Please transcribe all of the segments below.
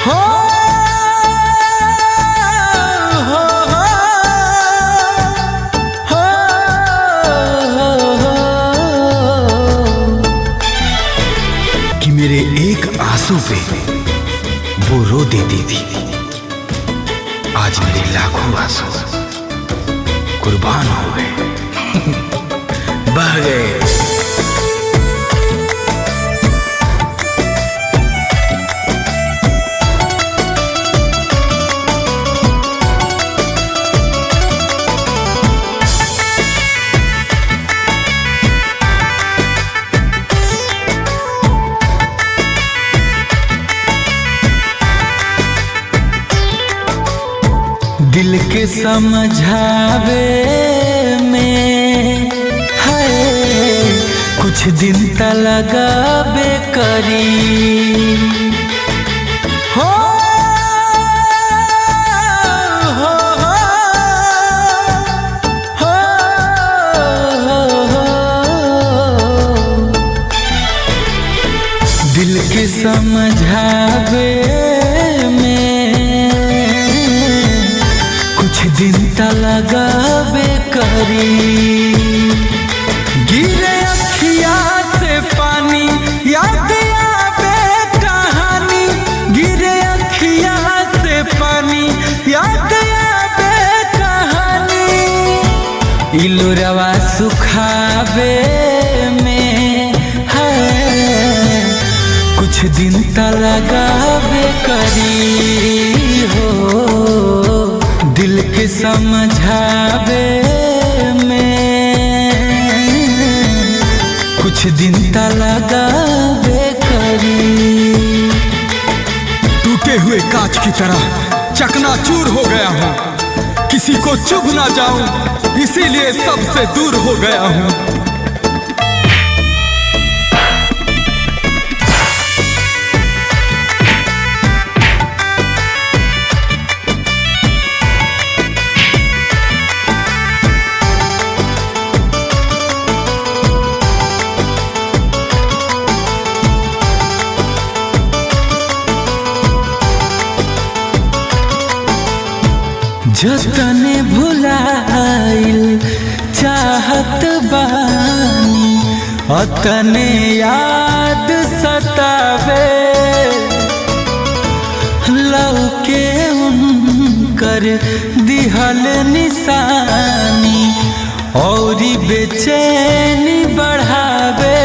हो हो हो हो कि मेरे एक आंसू पे वो रो देती थी। आज मेरे लाखों आंसू कुर्बान हो गए, बह गए। दिल के समझावे में है कुछ दिन त लगाबे करी। हो हो हो हो दिल के समझावे दिन त लगाबे करी। गिरे अखिया से पानी याद आवे कहानी, गिरे अखिया से पानी याद आवे कहानी। इलोरवा सुखावे में है कुछ दिन त लगाबे करी। हो दिल के समझावे में कुछ दिन त लगाबे करी। टूटे हुए कांच की तरह चकनाचूर हो गया हूँ, किसी को चुभ ना जाऊं इसीलिए सबसे दूर हो गया हूँ। जतने भुलाइल चाहत बानी अतने याद सतावे। लौके उनकर दिहल निशानी और बेचैनी बढ़ावे।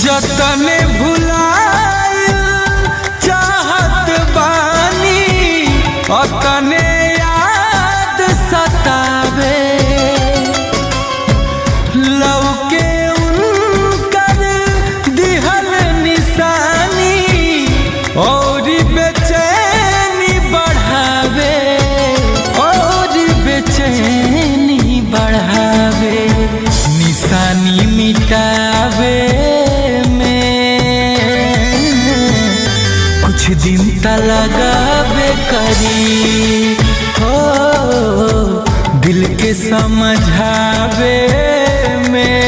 जतने भुलाइल चाहत बानी अतने याद सतावे। लौके उनकर दिहल निशानी और बेचैनी बढ़ावे, और बेचैनी बढ़ावे। निशानी मिटावे कुछ दिन त लगाबे करी। हो दिल के समझावे में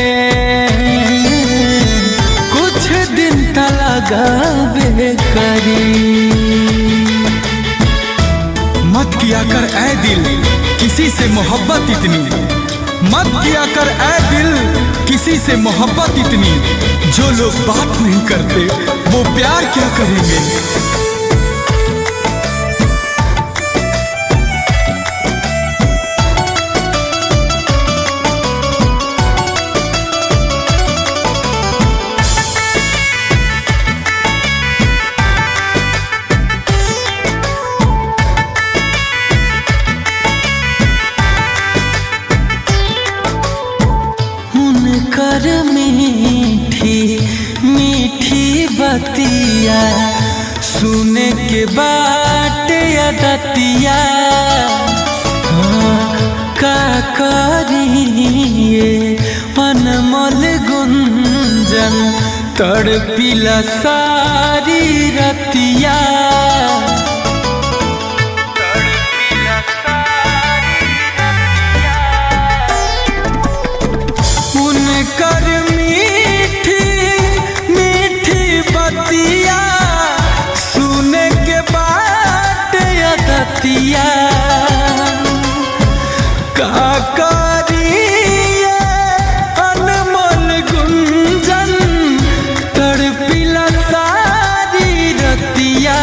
कुछ दिन त लगाबे करी। मत किया कर ऐ दिल किसी से मोहब्बत इतनी, मत किया कर ऐ दिल किसी से मोहब्बत इतनी। जो लोग बात नहीं करते वो प्यार क्या करेंगे। कर मीठी मीठी बतिया सुने के बाट अदतिया। का करिए अनमोल गुंजन तड़पिला सारी रतिया। कर मीठी मीठी बतिया सुने के बाद अदतिया का करिए अनमोल गुंजन तड़पिला सारी रतिया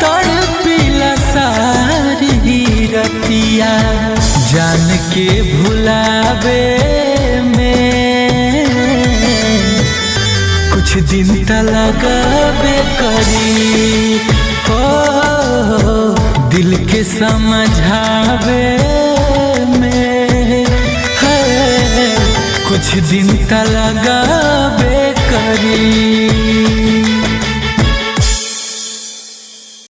तड़पिला सारी रतिया जान के भुलावे में कुछ दिन त लगबे करी हो दिल के समझावे में है कुछ दिन त लगबे करी।